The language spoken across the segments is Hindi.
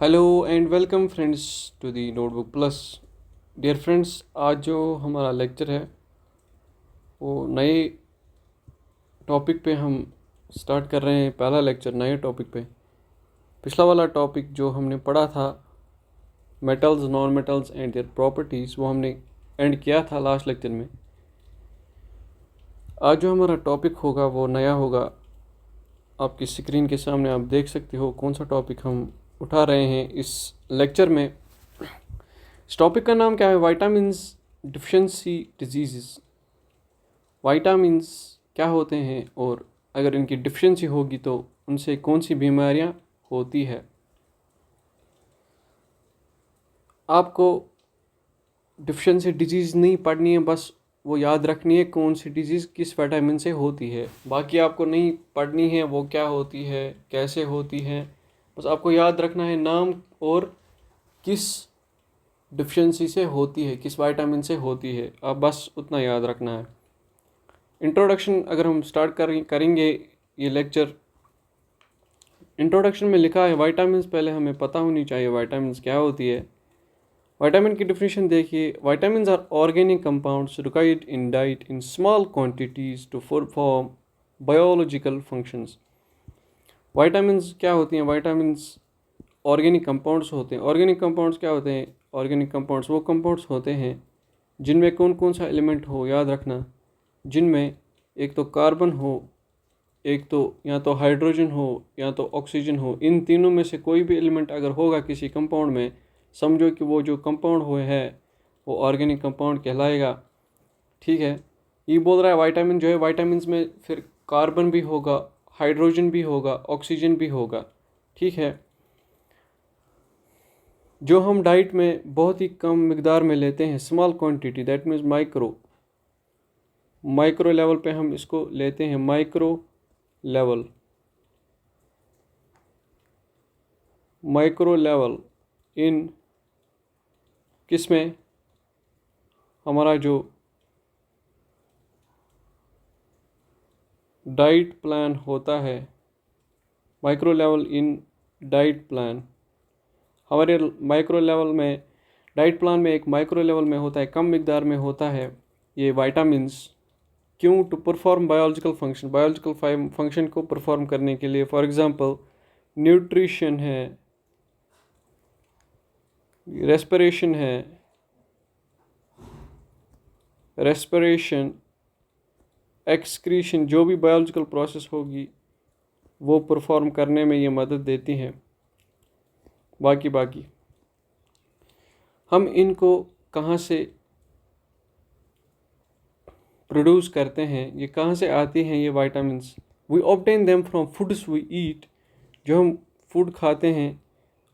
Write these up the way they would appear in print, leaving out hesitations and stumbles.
Hello and welcome friends to the notebook plus. Dear friends, आज जो हमारा लेक्चर है वो नए टॉपिक पे हम स्टार्ट कर रहे हैं। पहला लेक्चर नए टॉपिक पे। पिछला वाला टॉपिक जो हमने पढ़ा था metals, non metals and their properties, वो हमने एंड किया था लास्ट लेक्चर में। आज जो हमारा टॉपिक होगा वो नया होगा। आपकी स्क्रीन के सामने आप देख सकते हो कौन सा टॉपिक हम उठा रहे हैं इस लेक्चर में। इस टॉपिक का नाम क्या है? Vitamins deficiency disease. विटामिन्स क्या होते हैं और अगर इनकी डिफिशिएंसी होगी तो उनसे कौन सी बीमारियां होती है। आपको डिफिशिएंसी डिजीज़ नहीं पढ़नी है, बस वो याद रखनी है कौन सी डिजीज़ किस विटामिन से होती है। बाकी आपको नहीं पढ़नी है वो क्या होती है, कैसे होती है। बस आपको याद रखना है नाम और किस डिफिशिएंसी से होती है, किस विटामिन से होती है। आप बस उतना याद रखना है। इंट्रोडक्शन अगर हम स्टार्ट करेंगे ये लेक्चर। इंट्रोडक्शन में लिखा है विटामिन्स, पहले हमें पता होनी चाहिए विटामिन्स क्या होती है। विटामिन की डिफिनेशन देखिए। Vitamins are organic compounds required in diet in small quantities to perform biological functions. Vitamins क्या होती हैं? विटामिन्स ऑर्गेनिक कंपाउंड्स होते हैं। ऑर्गेनिक कंपाउंड्स क्या होते हैं? ऑर्गेनिक कंपाउंड्स वो कंपाउंड्स होते हैं जिनमें कौन कौन सा एलिमेंट हो, याद रखना। जिनमें एक तो कार्बन हो, एक तो या तो हाइड्रोजन हो या तो ऑक्सीजन हो। इन तीनों में से कोई भी एलिमेंट अगर होगा किसी कंपाउंड में, समझो कि वो जो कंपाउंड हो है वो ऑर्गेनिक कंपाउंड कहलाएगा। ठीक है। ये बोल रहा है विटामिन जो है, विटामिन्स में फिर कार्बन भी होगा, हाइड्रोजन भी होगा, ऑक्सीजन भी होगा। ठीक है। जो हम डाइट में बहुत ही कम मिकदार में लेते हैं, small quantity, that means micro level पे हम इसको लेते हैं। माइक्रो लेवल इन किस में? हमारा जो डाइट प्लान होता है, micro level in diet plan. हमारे माइक्रो लेवल में, डाइट प्लान में एक माइक्रो लेवल में होता है, कम मिकदार में होता है ये विटामिन्स। क्यों? To perform biological function, biological function को परफॉर्म करने के लिए। फॉर एग्जांपल न्यूट्रिशन है, रेस्पिरेशन, एक्सक्रीशन, जो भी बायोलॉजिकल प्रोसेस होगी वो परफॉर्म करने में ये मदद देती हैं। बाकी हम इनको कहाँ से प्रोड्यूस करते हैं, ये कहाँ से आती हैं ये vitamins? We obtain them from foods we eat, जो हम फूड खाते हैं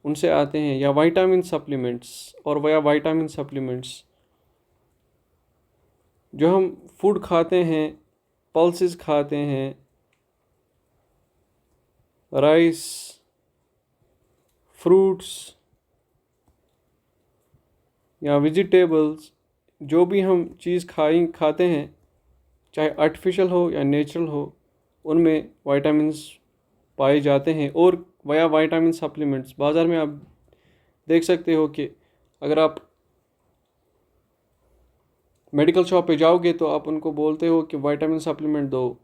उनसे आते हैं, या विटामिन सप्लीमेंट्स और वया विटामिन सप्लीमेंट्स। जो हम फूड खाते हैं, पल्सेस खाते हैं, राइस, फ्रूट्स या वेजिटेबल्स, जो भी हम चीज़ खाते हैं, चाहे आर्टिफिशियल हो या नेचुरल हो, उनमें विटामिन्स पाए जाते हैं। और वया विटामिन सप्लीमेंट्स बाज़ार में आप देख सकते हो कि अगर आप मेडिकल शॉप पे जाओगे तो आप उनको बोलते हो कि विटामिन सप्लीमेंट दो,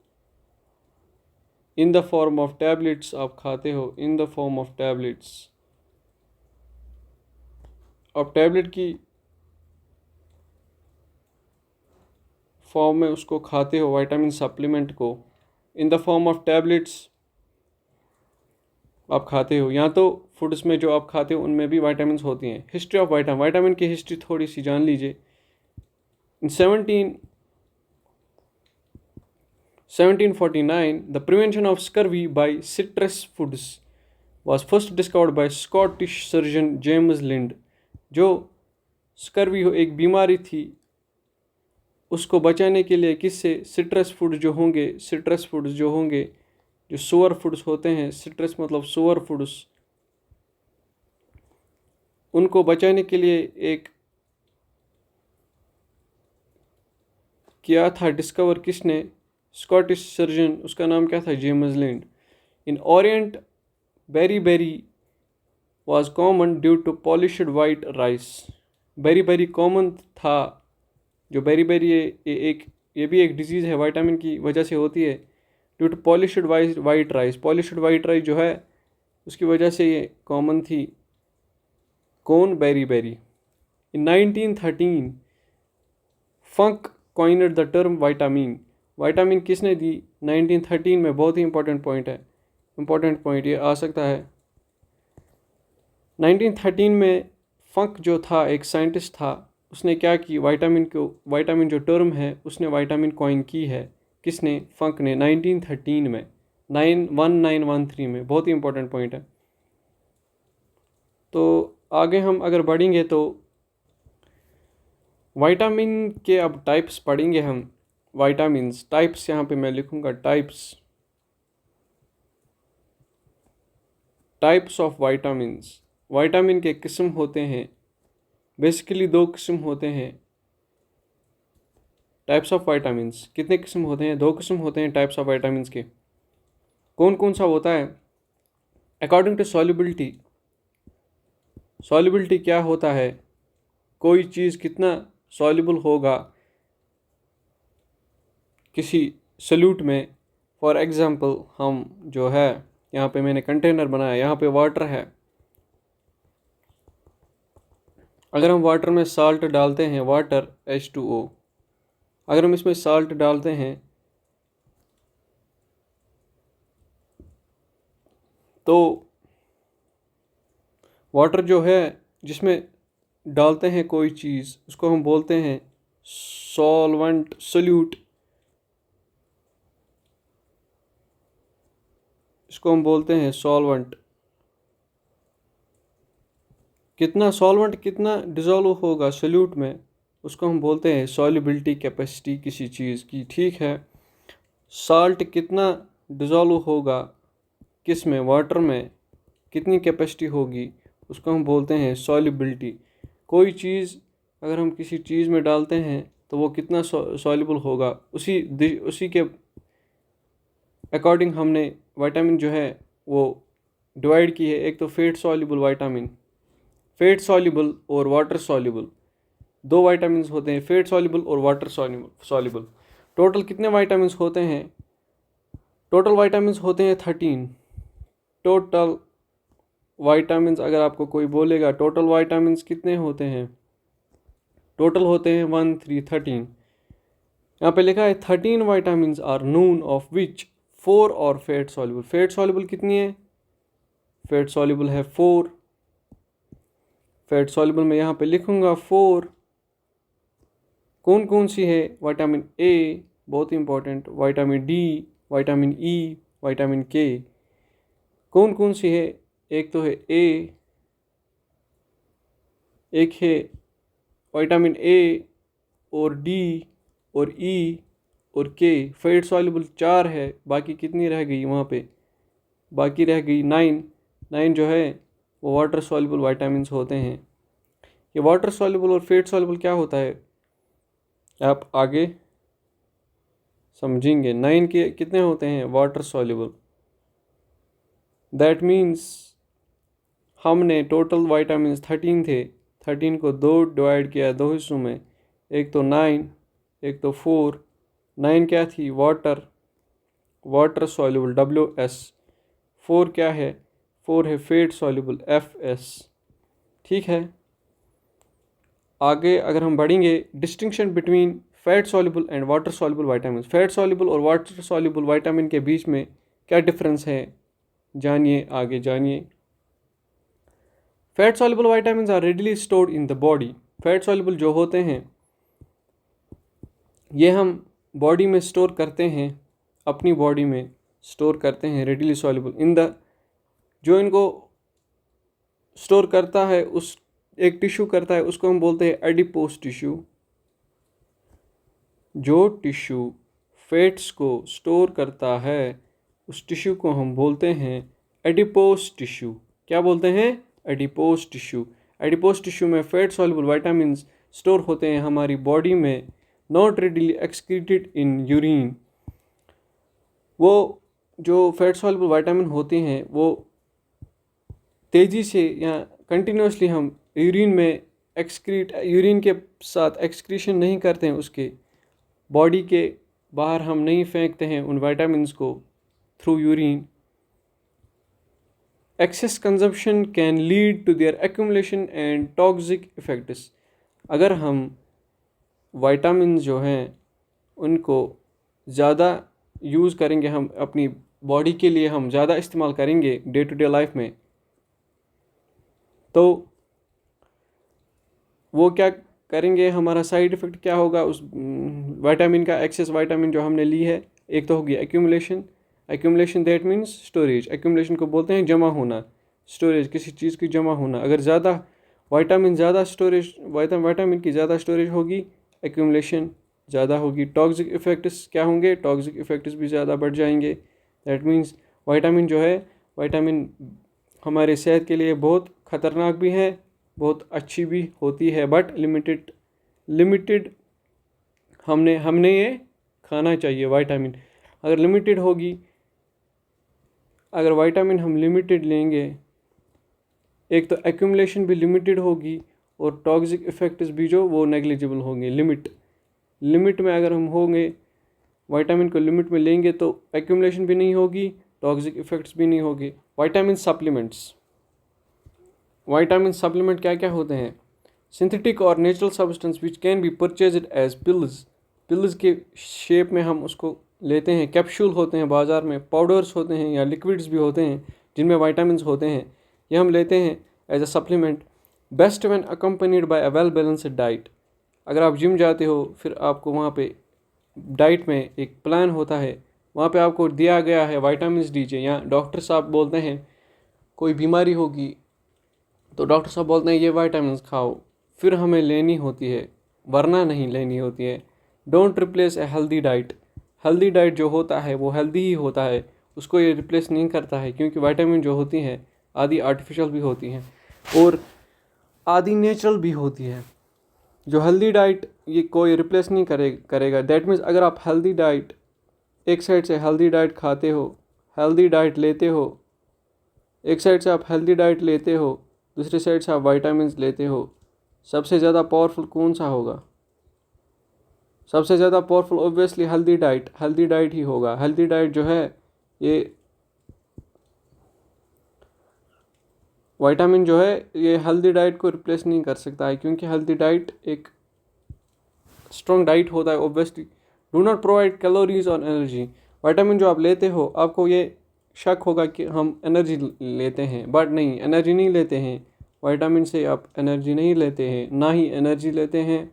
in the form of tablets आप खाते हो, in the form of tablets. आप टैबलेट की फॉर्म में उसको खाते हो, विटामिन सप्लीमेंट को in the form of tablets आप खाते हो। या तो फूड्स में जो आप खाते हो उनमें भी विटामिन्स होती हैं। हिस्ट्री ऑफ विटामिन की हिस्ट्री थोड़ी सी जान लीजिए। In 1749 the prevention of scurvy by citrus foods was first discovered by Scottish surgeon James Lind. जो स्कर्वी हो एक बीमारी थी, उसको बचाने के लिए किससे? सिट्रस फूड जो होंगे, सिट्रस फूड्स जो होंगे, जो सोअर फूड्स होते हैं, सिट्रस मतलब सोअर फूड्स, उनको बचाने के लिए एक किया था डिस्कवर किसने? स्कॉटिश सर्जन, उसका नाम क्या था? James Lind. In Orient beriberi was common due to polished white rice. Beriberi common था। जो बेरी बेरी ये भी एक डिजीज़ है, विटामिन की वजह से होती है। Due to polished white rice, polished white rice जो है उसकी वजह से ये कॉमन थी। कौन? Beriberi. In 1913 Funk coined the term vitamin. Vitamin किसने दी? 1913 में। बहुत ही इंपॉर्टेंट पॉइंट है, इंपॉर्टेंट पॉइंट ये आ सकता है। 1913 में फंक जो था एक साइंटिस्ट था, उसने क्या की? विटामिन जो टर्म है उसने विटामिन कॉइन की है। किसने? फंक ने 1913 में, 1913 में। बहुत ही इंपॉर्टेंट पॉइंट है। तो आगे हम अगर बढ़ेंगे तो विटामिन के अब टाइप्स पढ़ेंगे हम। विटामिन्स टाइप्स यहाँ पे मैं लिखूँगा टाइप्स ऑफ विटामिन्स। विटामिन के किस्म होते हैं, बेसिकली 2 किस्म होते हैं। टाइप्स ऑफ विटामिन्स कितने किस्म होते हैं? 2 किस्म होते हैं टाइप्स ऑफ विटामिन्स के। कौन कौन सा होता है? According to solubility. सॉल्युबिलिटी क्या होता है? कोई चीज़ कितना सॉल्युबल होगा किसी सल्यूट में। फॉर एग्ज़ाम्पल हम जो है यहाँ पे मैंने कंटेनर बनाया, यहाँ पे वाटर है। अगर हम वाटर में साल्ट डालते हैं, वाटर H2O, अगर हम इसमें साल्ट डालते हैं तो वाटर जो है जिसमें डालते हैं कोई चीज़ उसको हम बोलते हैं सॉल्वेंट, सल्यूट। इसको हम बोलते हैं सॉल्वेंट। कितना सॉल्वेंट कितना डिज़ोल्व होगा सल्यूट में, उसको हम बोलते हैं सॉल्युबिलिटी कैपेसिटी किसी चीज़ की। ठीक है। साल्ट कितना डिज़ोल्व होगा किस में? वाटर में। कितनी कैपेसिटी होगी उसको हम बोलते हैं सॉल्युबिलिटी। कोई चीज़ अगर हम किसी चीज़ में डालते हैं तो वो कितना सॉल्युबल होगा, उसी के अकॉर्डिंग हमने विटामिन जो है वो डिवाइड की है। एक तो fat soluble vitamin, fat soluble और वाटर सॉल्युबल। 2 विटामिन होते हैं, फैट सॉल्युबल और वाटर सॉल्युबल। टोटल कितने विटामिन होते हैं? टोटल विटामिन होते हैं 13। टोटल विटामिन अगर आपको कोई बोलेगा टोटल विटामिन कितने होते हैं, टोटल होते हैं 13। यहाँ पे लिखा है 13 vitamin are known of which 4 और फैट सॉल्युबल। फैट सॉल्युबल कितनी है? फैट सॉल्युबल है 4। फैट सॉल्युबल में यहाँ पे लिखूँगा 4। कौन कौन सी है? विटामिन ए, बहुत इंपॉर्टेंट, विटामिन डी, विटामिन ई, विटामिन के। कौन कौन सी है? एक तो है ए, एक है विटामिन ए और डी और ई और के। फैट सॉल्युबल 4 है, बाकी कितनी रह गई वहाँ पे? बाकी रह गई 9 जो है वो वाटर सॉल्युबल विटामिन होते हैं। ये वाटर सॉल्युबल और फैट सॉल्युबल क्या होता है आप आगे समझेंगे। 9 के कितने होते हैं? Water soluble. दैट मीन्स हमने टोटल विटामिन 13 थे, 13 को 2 डिवाइड किया 2 हिस्सों में, एक तो 9 एक तो 4। 9 क्या थी? Water soluble WS। 4 क्या है? 4 है फैट सॉल्युबल FS। ठीक है। आगे अगर हम बढ़ेंगे, distinction between fat soluble and water soluble vitamin. Fat soluble और वाटर सॉल्युबल विटामिन के बीच में क्या डिफरेंस है, जानिए, आगे जानिए। Fat soluble vitamin are readily stored in the body. Fat soluble जो होते हैं ये हम बॉडी में स्टोर करते हैं, अपनी बॉडी में स्टोर करते हैं। रेडिली सॉल्युबल इन द, जो इनको स्टोर करता है उस एक टिश्यू करता है उसको हम बोलते हैं एडिपोस टिश्यू। जो टिश्यू फैट्स को स्टोर करता है उस टिश्यू को हम बोलते हैं एडिपोस टिश्यू। क्या बोलते हैं? Adipose tissue. एडिपोस टिश्यू में फैट सॉल्युबल विटामिन स्टोर होते हैं हमारी बॉडी में, not readily excreted in urine. वो जो फैट सॉल्युबल विटामिन होते हैं वो तेज़ी से या कंटिन्यूसली हम यूरिन के साथ एक्सक्रीशन नहीं करते हैं, उसके बॉडी के बाहर हम नहीं फेंकते हैं उन विटामिन्स को through urine, excess consumption can lead to their accumulation and toxic effects. अगर हम विटामिन जो हैं उनको ज़्यादा यूज़ करेंगे, हम अपनी बॉडी के लिए हम ज़्यादा इस्तेमाल करेंगे डे टू डे लाइफ में, तो वो क्या करेंगे, हमारा साइड इफ़ेक्ट क्या होगा उस विटामिन का, एक्सेस विटामिन जो हमने ली है। एक तो होगी accumulation that means storage. Accumulation को बोलते हैं जमा होना, स्टोरेज किसी चीज़ की जमा होना। अगर विटामिन की ज़्यादा स्टोरेज होगी, एक्यूमुलेशन ज़्यादा होगी। टॉक्सिक इफ़ेक्ट्स क्या होंगे, टॉक्सिक इफ़ेक्ट्स भी ज़्यादा बढ़ जाएंगे। दैट मीन्स विटामिन हमारे सेहत के लिए बहुत ख़तरनाक भी है, बहुत अच्छी भी होती है, बट लिमिटेड हमने ये खाना चाहिए विटामिन। अगर लिमिटेड होगी, अगर विटामिन हम लिमिटेड लेंगे, एक तो एक्यूमुलेशन भी लिमिटेड होगी और टॉक्सिक इफ़ेक्ट्स भी जो वो नेग्लिजिबल होंगे। लिमिट में अगर हम होंगे, विटामिन को लिमिट में लेंगे, तो एक्यूमुलेशन भी नहीं होगी, टॉक्सिक इफ़ेक्ट्स भी नहीं होगी। विटामिन सप्लीमेंट क्या क्या होते हैं? सिंथेटिक और natural substance which can be purchased as pills के शेप में हम उसको लेते हैं। कैप्सूल होते हैं बाज़ार में, पाउडर्स होते हैं या लिक्विड्स भी होते हैं जिनमें विटामिन्स होते हैं, ये हम लेते हैं as a supplement. Best when accompanied by a well balanced diet. अगर आप जिम जाते हो, फिर आपको वहाँ पे डाइट में एक प्लान होता है, वहाँ पे आपको दिया गया है विटामिन्स दीजिए, या डॉक्टर साहब बोलते हैं कोई बीमारी होगी तो डॉक्टर साहब बोलते हैं ये विटामिन्स खाओ, फिर हमें लेनी होती है, वरना नहीं लेनी होती है। Don't replace a healthy diet जो होता है वो हेल्दी ही होता है, उसको ये रिप्लेस नहीं करता है, क्योंकि विटामिन जो होती हैं आधी आर्टिफिशियल भी होती हैं और आधी नेचुरल भी होती है। जो हेल्दी डाइट ये कोई रिप्लेस नहीं करेगा। दैट मीन्स अगर आप हेल्दी डाइट, एक साइड से हेल्दी डाइट खाते हो, हेल्दी डाइट लेते हो, एक साइड से आप हेल्दी डाइट लेते हो, दूसरी साइड से आप विटामिन्स लेते हो, सबसे ज़्यादा पावरफुल कौन सा होगा? सबसे ज़्यादा पावरफुल ऑब्वियसली हेल्दी डाइट ही होगा। हेल्दी डाइट जो है, ये विटामिन जो है ये हेल्दी डाइट को रिप्लेस नहीं कर सकता है, क्योंकि हेल्दी डाइट एक स्ट्रॉन्ग डाइट होता है obviously. Do not provide calories और एनर्जी। विटामिन जो आप लेते हो, आपको ये शक होगा कि हम एनर्जी लेते हैं, बट नहीं, एनर्जी नहीं लेते हैं। विटामिन से आप एनर्जी नहीं लेते हैं, ना ही एनर्जी लेते हैं,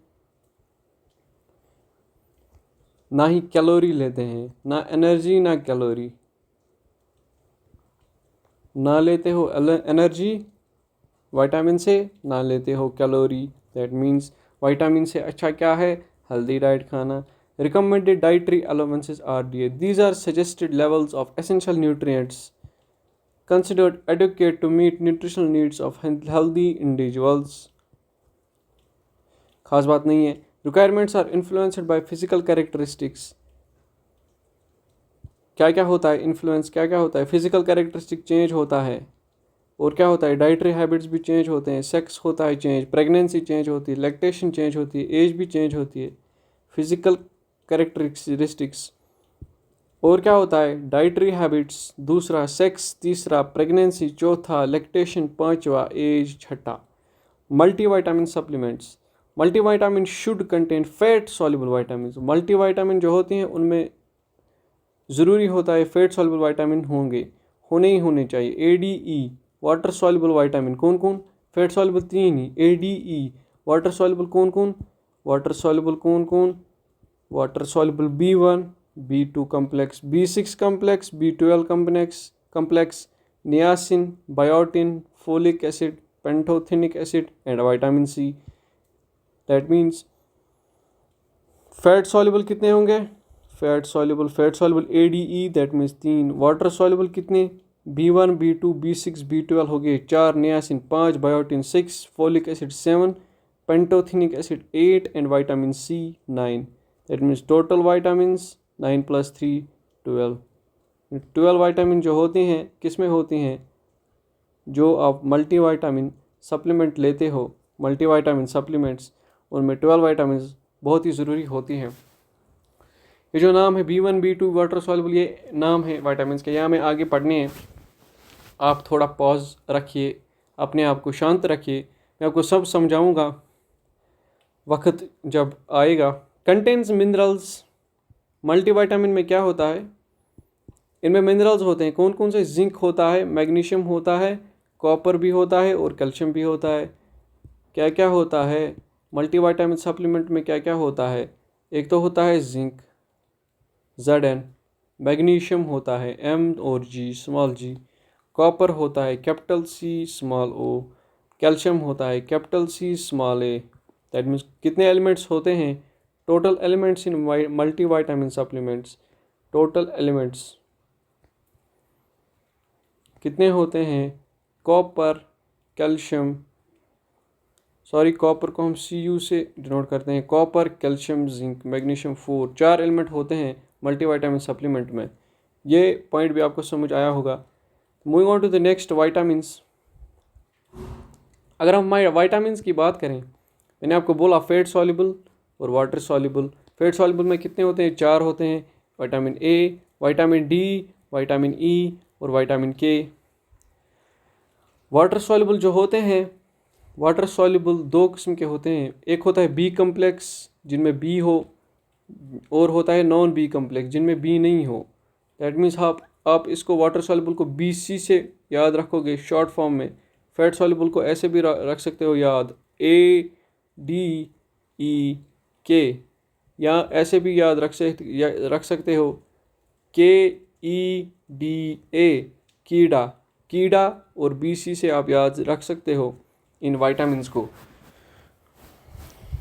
ना ही कैलोरी लेते हैं। ना एनर्जी ना कैलोरी, ना लेते हो एनर्जी विटामिन से, ना लेते हो कैलोरी। दैट मीन्स विटामिन से अच्छा क्या है? हेल्दी डाइट खाना। Recommended dietary allowances are दिए। These are suggested levels of essential nutrients considered adequate to meet nutritional needs of healthy individuals। खास बात नहीं है। Requirements are influenced by physical characteristics। क्या क्या होता है इन्फ्लुएंस, क्या क्या होता है? फिजिकल कैरेक्टरिस्टिक चेंज होता है, और क्या होता है? डाइटरी हैबिट्स भी चेंज होते हैं, सेक्स होता है चेंज, प्रेगनेंसी चेंज होती है, लैक्टेशन चेंज होती है, एज भी चेंज होती है। फिजिकल कैरेक्टरिस्टिक्स, और क्या होता है? डाइटरी हैबिट्स, दूसरा सेक्स, तीसरा प्रेगनेंसी, चौथा लैक्टेशन, पांचवा एज, छठा। Multivitamin supplements. Multivitamin should contain fat soluble vitamin. Multivitamin जो होती हैं उनमें ज़रूरी होता है फैट सॉल्युबल विटामिन होने ही होने चाहिए। ADE वाटर सॉल्युबल विटामिन कौन कौन? फैट सॉल्युबल 3 ही। ADE वाटर सॉल्युबल कौन कौन? Water soluble B1, B2 complex, B6 complex, B12 complex, niacin, biotin, folic acid, pantothenic acid and vitamin C। That means fat soluble कितने होंगे? Fat soluble ADE that means 3। Water soluble कितने? B1, B2, B6, B12 हो गए 4, niacin 5, biotin 6, folic acid 7, pantothenic acid 8 and vitamin C 9। That means total vitamins 9 + 3 12। 12 vitamin जो होते हैं किस में होती हैं? जो आप मल्टीविटामिन सप्लीमेंट लेते हो, मल्टीविटामिन सप्लीमेंट्स, उनमें 12 विटामिन बहुत ही ज़रूरी होती हैं। ये जो नाम है B1 B2 वाटर सॉल्युबल, ये नाम है विटामिन के, यहाँ में आगे पढ़ने हैं। आप थोड़ा पॉज रखिए, अपने आप को शांत रखिए, मैं आपको सब समझाऊंगा वक्त जब आएगा। कंटेन्स मिनरल्स, मल्टीविटामिन में क्या होता है, इनमें मिनरल्स होते हैं। कौन कौन से? जिंक होता है, मैग्नीशियम होता है, कॉपर भी होता है और कैल्शियम भी होता है। क्या क्या होता है मल्टीविटामिन सप्लीमेंट में? क्या क्या होता है? एक तो होता है जिंक Zn, मैग्नीशियम होता है M और G स्मॉल g, कॉपर होता है capital C small o, calcium होता है capital C small a। That means कितने एलिमेंट्स होते हैं? Total elements in multivitamin supplements, total elements कितने होते हैं? कॉपर, कैल्शियम, सॉरी कॉपर को हम Cu से डिनोट करते हैं, copper, calcium, zinc, magnesium, 4 4 element होते हैं मल्टीविटामिन सप्लीमेंट में। ये पॉइंट भी आपको समझ आया होगा। Moving on to the next, vitamins. अगर हम विटामिन्स की बात करें, मैंने आपको बोला फैट सॉल्युबल और वाटर सॉल्युबल। फैट सॉल्युबल में कितने होते हैं? 4 होते हैं, vitamin A, vitamin D, vitamin E और विटामिन के। वाटर सॉल्युबल जो होते हैं, वाटर सॉल्युबल 2 किस्म के होते हैं। एक होता है बी कम्प्लेक्स जिनमें बी हो, और होता है नॉन बी कम्प्लेक्स जिनमें बी नहीं हो। दैट मीन्स आप इसको वाटर सॉल्युबल को BC से याद रखोगे शॉर्ट फॉर्म में। फैट सॉल्युबल को ऐसे भी रख सकते हो याद, ADEK, या ऐसे भी याद रख सकते हो KEDA, कीड़ा, कीड़ा, और BC से आप याद रख सकते हो इन विटामिन्स को।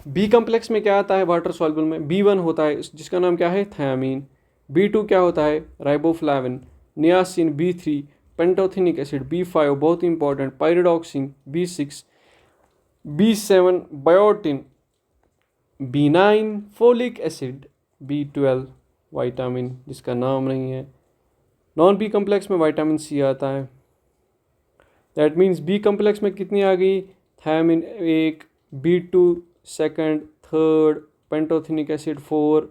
बी कम्प्लेक्स में क्या आता है वाटर सॉल्युबल में? B1 होता है जिसका नाम क्या है? थायामीन। B2 क्या होता है? Riboflavin, niacin, B3, pantothenic acid, B5 बहुत important, pyridoxine, B6, B7 biotin, B9 folic acid, B12 vitamin जिसका नाम नहीं है। नॉन बी कम्प्लेक्स में विटामिन C आता है। दैट मीन्स बी कम्प्लेक्स में कितनी आ गई? Thiamine 1, B2 second, third, pantothenic acid 4,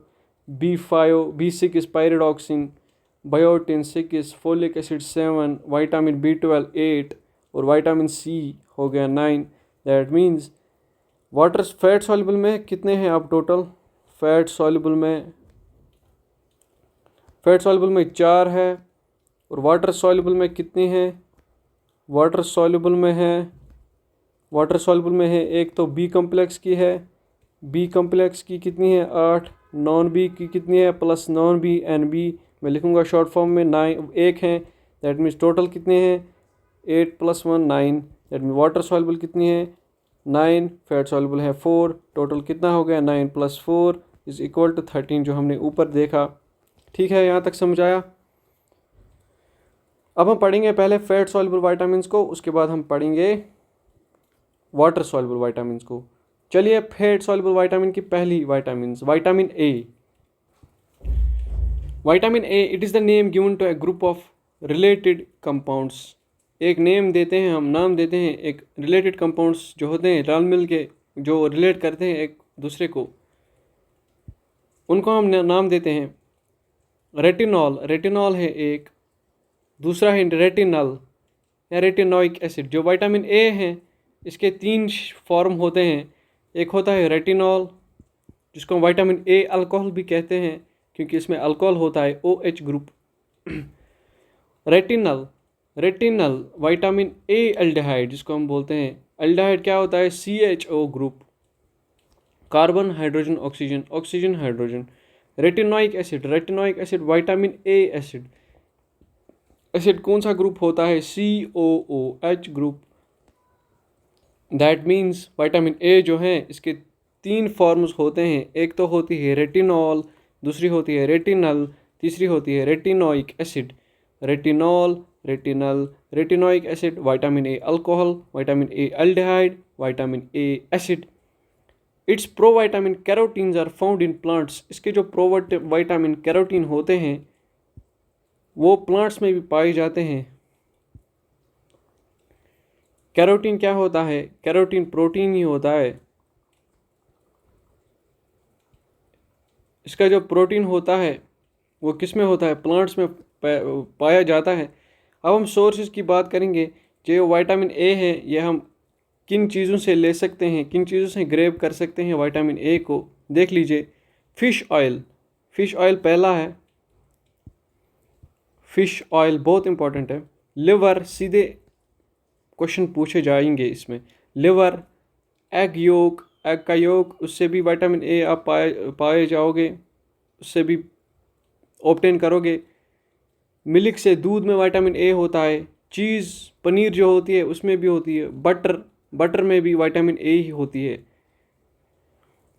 B5, B6 pyridoxine, biotin 6, folic acid 7, vitamin B12 8 और विटामिन C हो गया 9। That means water fat soluble में कितने हैं आप टोटल? फैट सॉल्युबल में 4 है। और वाटर सॉल्युबल में कितने हैं? वाटर सॉल्युबल में है एक तो बी कम्प्लेक्स की है, बी कम्प्लेक्स की कितनी है? 8, नॉन बी की कितनी है? प्लस नॉन बी NB, मैं लिखूँगा शॉर्ट फॉर्म में 9, 1 है। दैट मीन्स टोटल कितने हैं? 8 + 1 9। दैट मीन्स वाटर सॉल्युबल कितनी है? 9, फैट सॉल्युबल है 4। टोटल कितना हो गया? 9 + 4 = 13, जो हमने ऊपर देखा। ठीक है, यहाँ तक समझ आया? अब हम पढ़ेंगे पहले फैट सॉल्युबल विटामिन्स को, उसके बाद हम पढ़ेंगे वाटर सॉल्युबल विटामिन्स को। चलिए, फैट सॉल्युबल विटामिन की पहली vitamins, vitamin A. Vitamin A, it is the name given to a group of related compounds. एक नाम देते हैं एक रिलेटेड कंपाउंड्स जो होते हैं रल मिल के, जो रिलेट करते हैं एक दूसरे को, उनको हम नाम देते हैं रेटिनॉल। रेटिनॉल है एक, दूसरा है रेटिनल या रेटिनोइक एसिड। जो विटामिन ए है इसके 3 फॉर्म होते हैं। एक होता है रेटिनॉल जिसको हम विटामिन ए अल्कोहल भी कहते हैं क्योंकि इसमें अल्कोहल होता है, OH group. Retinal vitamin A aldehyde जिसको हम बोलते हैं। एल्डिहाइड क्या होता है? CHO group, carbon hydrogen oxygen, oxygen hydrogen. Retinoic acid vitamin A acid कौन सा ग्रुप होता है? COOH group. That means vitamin A जो है इसके 3 फॉर्म्स होते हैं। एक तो होती है रेटिनॉल, दूसरी होती है रेटिनल, तीसरी होती है retinoic acid. Retinol, retinal, retinoic acid, vitamin A alcohol, vitamin A aldehyde, vitamin A acid. Its provitamin carotenes are found in plants. इसके जो प्रोविटामिन कैरोटीन होते हैं वो प्लांट्स में भी पाए जाते हैं। कैरोटीन क्या होता है? कैरोटीन प्रोटीन ही होता है। इसका जो प्रोटीन होता है वो किस में होता है? प्लांट्स में पाया जाता है। अब हम सोर्सेज की बात करेंगे। जो विटामिन ए है ये हम किन चीज़ों से ले सकते हैं, किन चीज़ों से ग्रेब कर सकते हैं विटामिन ए को? देख लीजिए, फ़िश ऑयल। फ़िश ऑयल पहला है, फ़िश ऑयल बहुत इंपॉर्टेंट है। लिवर, सीधे क्वेश्चन पूछे जाएंगे इसमें। लिवर, एग योक, एग का योक, उससे भी विटामिन ए आप पाए जाओगे, उससे भी ऑब्टेन करोगे। मिल्क से, दूध में विटामिन ए होता है। चीज़, पनीर जो होती है उसमें भी होती है। बटर, बटर में भी विटामिन ए ही होती है।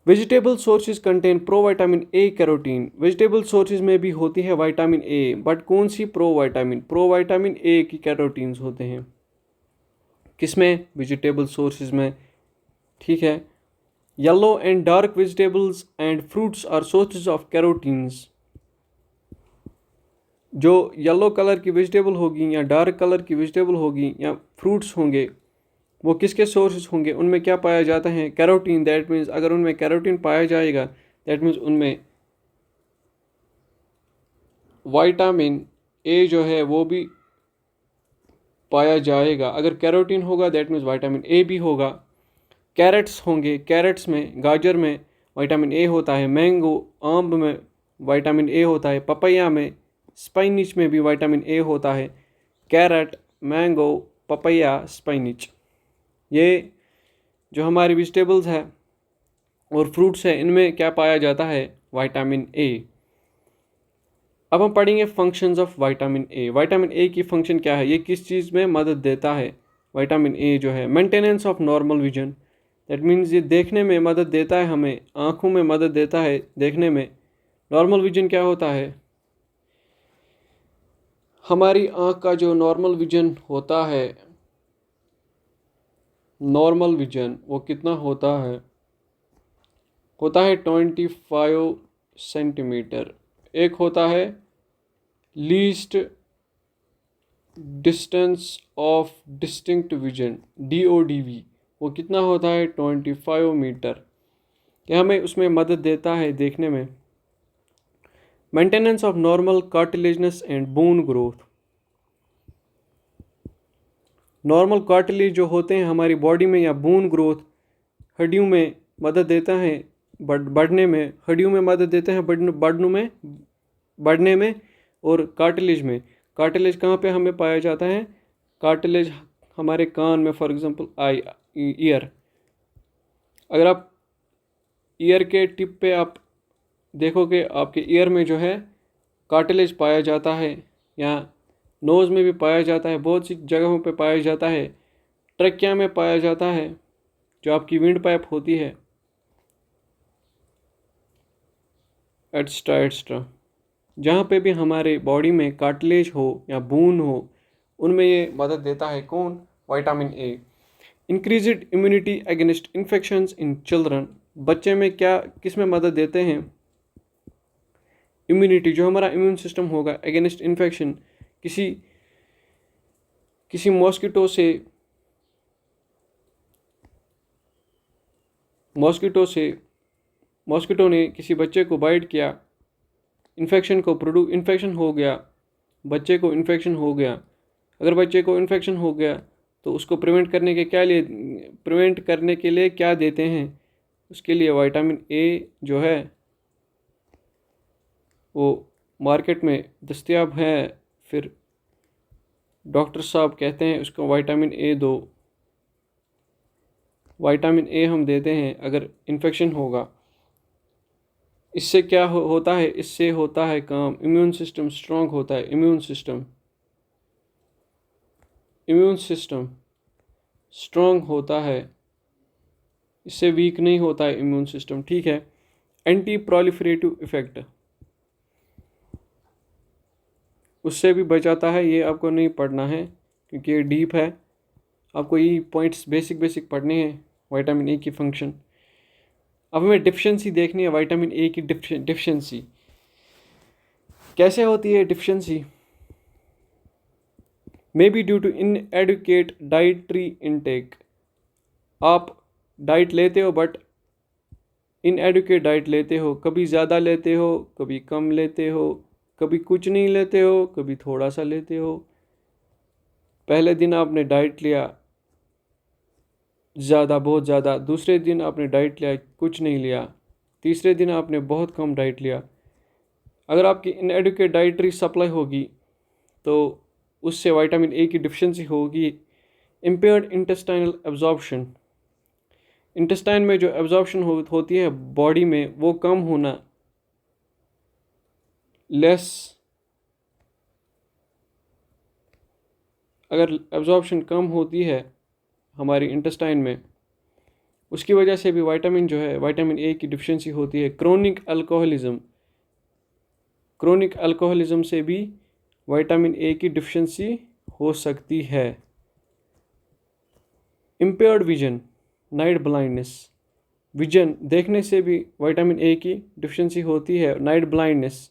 Vegetable sources contain provitamin A carotene. Vegetable sources में भी होती है विटामिन ए, बट कौन सी? प्रोविटामिन ए की कैरोटीन्स होते हैं किसमें? वेजिटेबल सोर्सेज में, ठीक है। Yellow and dark vegetables and fruits are sources of carotenes. जो येलो कलर की वेजिटेबल होगी या डार्क कलर की वेजिटेबल होगी या फ्रूट्स होंगे, वो किसके सोर्सेज होंगे? उनमें क्या पाया जाता है? कैरोटीन। दैट मीन्स अगर उनमें कैरोटीन पाया जाएगा, दैट मीन्स उनमें विटामिन ए जो है वो भी पाया जाएगा। अगर कैरोटीन होगा दैट मीन्स विटामिन ए भी होगा। कैरेट्स होंगे, कैरेट्स में, गाजर में विटामिन ए होता है। मैंगो, आम में विटामिन ए होता है। पपैया में, स्पाइनिच में भी विटामिन ए होता है। कैरेट, मैंगो, पपैया, स्पाइनिच, ये जो हमारी वेजिटेबल्स है और फ्रूट्स है, इनमें क्या पाया जाता है? Vitamin A. अब हम पढ़ेंगे functions of vitamin A. Vitamin ए की फंक्शन क्या है? ये किस चीज़ में मदद देता है? विटामिन ए जो है, maintenance of normal vision. That means ये देखने में मदद देता है, हमें आँखों में मदद देता है देखने में। नॉर्मल विजन क्या होता है? हमारी आँख का जो नॉर्मल विजन होता है, नॉर्मल विजन वो कितना होता है? होता है 25 सेंटीमीटर। एक होता है least distance of distinct vision, DODV, वो कितना होता है? 25 मीटर। क्या हमें उसमें मदद देता है देखने में। Maintenance of normal cartilaginous and bone growth. Normal cartilage जो होते हैं हमारी बॉडी में या बोन ग्रोथ, हड्डियों में मदद देता है बढ़ने में। हड्डियों में मदद देते हैं बढ़ने में और कार्टिलेज में। कार्टिलेज कहाँ पे हमें पाया जाता है? कार्टिलेज हमारे कान में, फॉर एग्जांपल ईयर। अगर आप ईयर के टिप पे आप देखोगे, आपके ईयर में जो है कार्टिलेज पाया जाता है, या नोज़ में भी पाया जाता है, बहुत सी जगहों पे पाया जाता है। ट्रकिया में पाया जाता है, जो आपकी विंड पाइप होती है, एक्स्ट्रा। जहाँ पे भी हमारे बॉडी में कार्टिलेज हो या बोन हो, उनमें ये मदद देता है। कौन? Vitamin A. Increased immunity against infections in children. बच्चे में क्या, किस में मदद देते हैं? इम्यूनिटी, जो हमारा इम्यून सिस्टम होगा अगेंस्ट इन्फेक्शन, किसी मॉस्किटो ने किसी बच्चे को बाइट किया, इन्फेक्शन हो गया, बच्चे को इन्फेक्शन हो गया। अगर बच्चे को इन्फेक्शन हो गया तो उसको प्रिवेंट करने के लिए क्या देते हैं? उसके लिए विटामिन ए जो है वो मार्केट में दस्तयाब है। फिर डॉक्टर साहब कहते हैं उसको विटामिन ए दो। विटामिन ए हम देते हैं अगर इन्फेक्शन होगा। इससे क्या होता है? इससे होता है काम, इम्यून सिस्टम स्ट्रांग होता है। इम्यून सिस्टम स्ट्रांग होता है, इससे वीक नहीं होता है इम्यून सिस्टम, ठीक है। एंटी प्रोलिफरेटिव इफेक्ट, उससे भी बचाता है। ये आपको नहीं पढ़ना है क्योंकि ये डीप है, आपको ये पॉइंट्स बेसिक पढ़ने हैं। विटामिन ए की फंक्शन। अब हमें डिफिशिएंसी देखनी है, विटामिन ए की डिफिशिएंसी कैसे होती है? Deficiency may be due to inadequate dietary intake, आप डाइट लेते हो बट इनएडुकेट डाइट लेते हो, कभी ज़्यादा लेते हो, कभी कम लेते हो, कभी कुछ नहीं लेते हो, कभी थोड़ा सा लेते हो। पहले दिन आपने डाइट लिया ज़्यादा, बहुत ज़्यादा, दूसरे दिन आपने डाइट लिया कुछ नहीं लिया, तीसरे दिन आपने बहुत कम डाइट लिया। अगर आपकी इनएडुकेट डाइटरी सप्लाई होगी तो उससे विटामिन ए की डिफिशिएंसी होगी। इम्पेयर्ड इंटेस्टाइनल एब्जॉर्प्शन, इंटेस्टाइन में जो एब्जॉर्प्शन होती है बॉडी में वो कम होना, लेस, अगर एब्जॉर्प्शन कम होती है हमारी इंटेस्टाइन में, उसकी वजह से भी विटामिन जो है विटामिन ए की डिफिशिएंसी होती है। क्रोनिक अल्कोहलिज्म, क्रोनिक अल्कोहलिज्म से भी विटामिन ए की डिफिशिएंसी हो सकती है। Impaired vision, night blindness, vision देखने से भी विटामिन ए की डिफिशिएंसी होती है। Night blindness,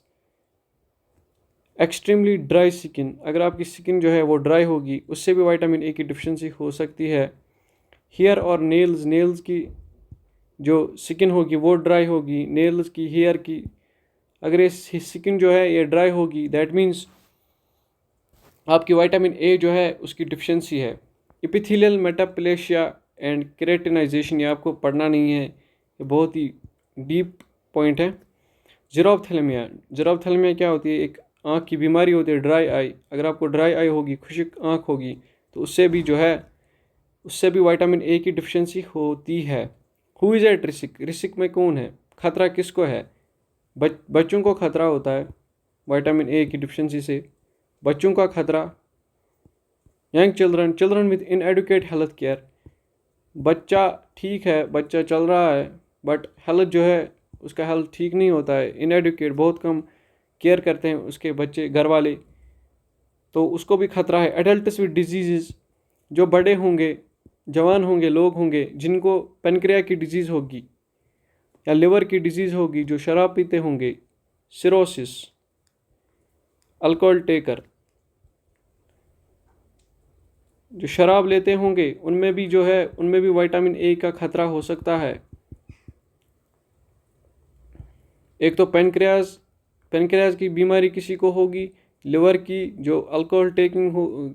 extremely dry skin, अगर आपकी स्किन जो है वो ड्राई होगी उससे भी विटामिन ए की डिफिशिएंसी हो सकती है। हेयर और नेल्स, नेल्स की जो स्किन होगी वो ड्राई होगी, नेल्स की, हेयर की, अगर ये स्किन जो है ये ड्राई होगी दैट मीन्स आपकी विटामिन ए जो है उसकी डिफिशिएंसी है। एपिथेलियल मेटाप्लेशिया एंड केराटिनाइजेशन, ये आपको पढ़ना नहीं है, ये बहुत ही डीप पॉइंट है। ज़ेरोफ्थेल्मिया, ज़ेरोफ्थेल्मिया क्या होती है? एक आँख की बीमारी होती है, ड्राई आई। अगर आपको ड्राई आई होगी, खुश्क आँख होगी, तो उससे भी जो है उससे भी विटामिन ए की डिफिशिएंसी होती है। Who is at risk, risk में कौन है, खतरा किसको है? बच्चों को खतरा होता है विटामिन ए की डिफिशिएंसी से, बच्चों का खतरा। Young children, children with inadequate health care, बच्चा ठीक है, बच्चा चल रहा है बट हेल्थ जो है उसका हेल्थ ठीक नहीं होता है, इनएडुकेट, बहुत कम केयर करते हैं उसके बच्चे घर वाले, तो उसको भी खतरा है। एडल्ट्स विद डिजीज़, जो बड़े होंगे, जवान होंगे, लोग होंगे जिनको पेनक्रिया की डिजीज़ होगी या लिवर की डिजीज़ होगी, जो शराब पीते होंगे, सिरोसिस, अल्कोहल टेकर, जो शराब लेते होंगे उनमें भी जो है उनमें भी विटामिन ए का खतरा हो सकता है। एक तो पेनक्रियाज, पेनक्रियाज की बीमारी किसी को होगी, लिवर की, जो अल्कोहल टेकिंग हो,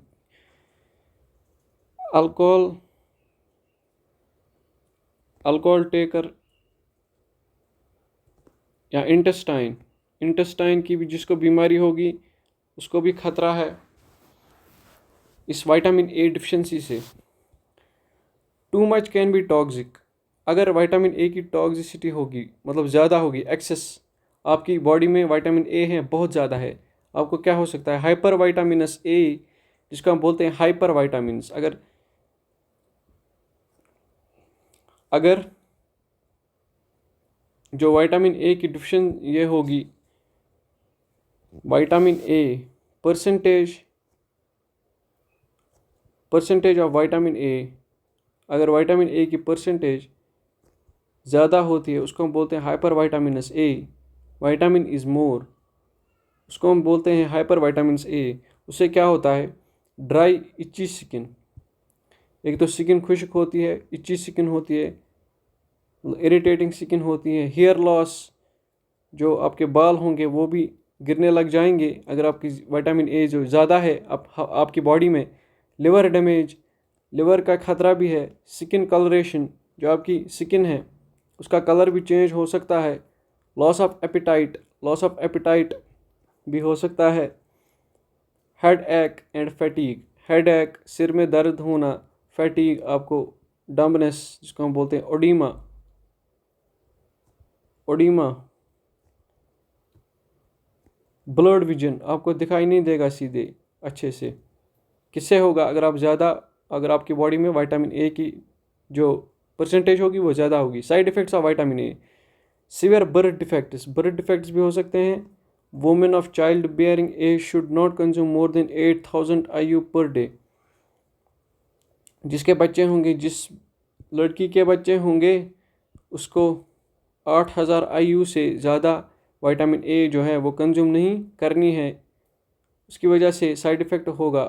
अल्कोहल टेकर, या इंटेस्टाइन, इंटेस्टाइन की भी जिसको बीमारी होगी उसको भी खतरा है इस विटामिन ए डिफिशिएंसी से। Too much can be toxic, अगर विटामिन ए की टॉक्सिसिटी होगी, मतलब ज़्यादा होगी, एक्सेस, आपकी बॉडी में विटामिन ए है बहुत ज़्यादा है, आपको क्या हो सकता है? हाइपर विटामिनस ए, जिसको हम बोलते हैं हाइपर विटामिन्स। अगर जो विटामिन ए की डिफिशिएंसी ये होगी, vitamin a percentage of vitamin ए, अगर विटामिन ए की परसेंटेज ज़्यादा होती है उसको हम बोलते हैं hyper vitamins A. Vitamin is more, उसको हम बोलते हैं हाइपर विटामिनस ए। उससे क्या होता है? ड्राई इची स्किन, एक तो स्किन खुश्क होती है, इची स्किन होती है, इरिटेटिंग स्किन होती है। हेयर लॉस, जो आपके बाल होंगे वो भी गिरने लग जाएंगे अगर आपकी विटामिन ए जो ज़्यादा है आपकी बॉडी में। लिवर डैमेज, लिवर का खतरा भी है। स्किन कलरेशन, जो आपकी स्किन है उसका कलर भी चेंज हो सकता है। Loss of appetite, loss of appetite भी हो सकता है। हेड एक एंड फैटीग, हेड एक, सिर में दर्द होना, फैटीग, आपको डम्बनेस, जिसको हम बोलते हैं ओडीमा, ओडीमा। ब्लर्ड विजन, आपको दिखाई नहीं देगा सीधे अच्छे से, किससे होगा? अगर आपकी बॉडी में विटामिन ए की जो परसेंटेज होगी वो ज़्यादा होगी। Side effects of vitamin A, severe birth defects, birth defects भी हो सकते हैं। Women of child bearing age should not consume more than 8000 IU per day, जिसके बच्चे होंगे, जिस लड़की के बच्चे होंगे उसको 8000 IU से ज़्यादा विटामिन ए जो है वो कंज्यूम नहीं करनी है। उसकी वजह से साइड इफ़ेक्ट होगा,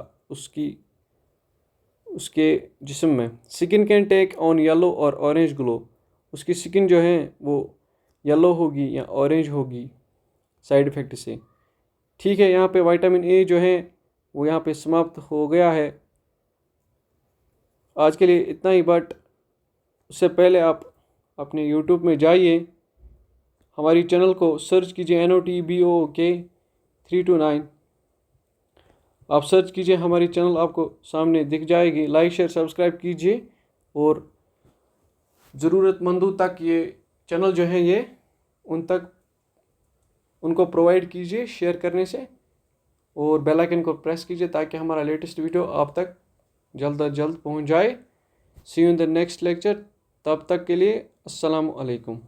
उसके जिस्म में। Skin can take on yellow और ऑरेंज ग्लो, उसकी स्किन जो है वो येलो होगी या ऑरेंज होगी साइड इफ़ेक्ट से। ठीक है, यहाँ पे विटामिन ए जो है वो यहाँ पे समाप्त हो गया है। आज के लिए इतना ही, बट उससे पहले आप अपने यूट्यूब में जाइए, हमारी चैनल को सर्च कीजिए NOTBOK329। आप सर्च कीजिए, हमारी चैनल आपको सामने दिख जाएगी। लाइक शेयर सब्सक्राइब कीजिए और ज़रूरतमंदों तक ये चैनल जो है ये उनको प्रोवाइड कीजिए शेयर करने से, और बेल आइकन को प्रेस कीजिए ताकि हमारा लेटेस्ट वीडियो आप तक जल्द अज जल्द पहुंच जाए। See you in the next lecture. तब तक के लिए अस्सलाम वालेकुम।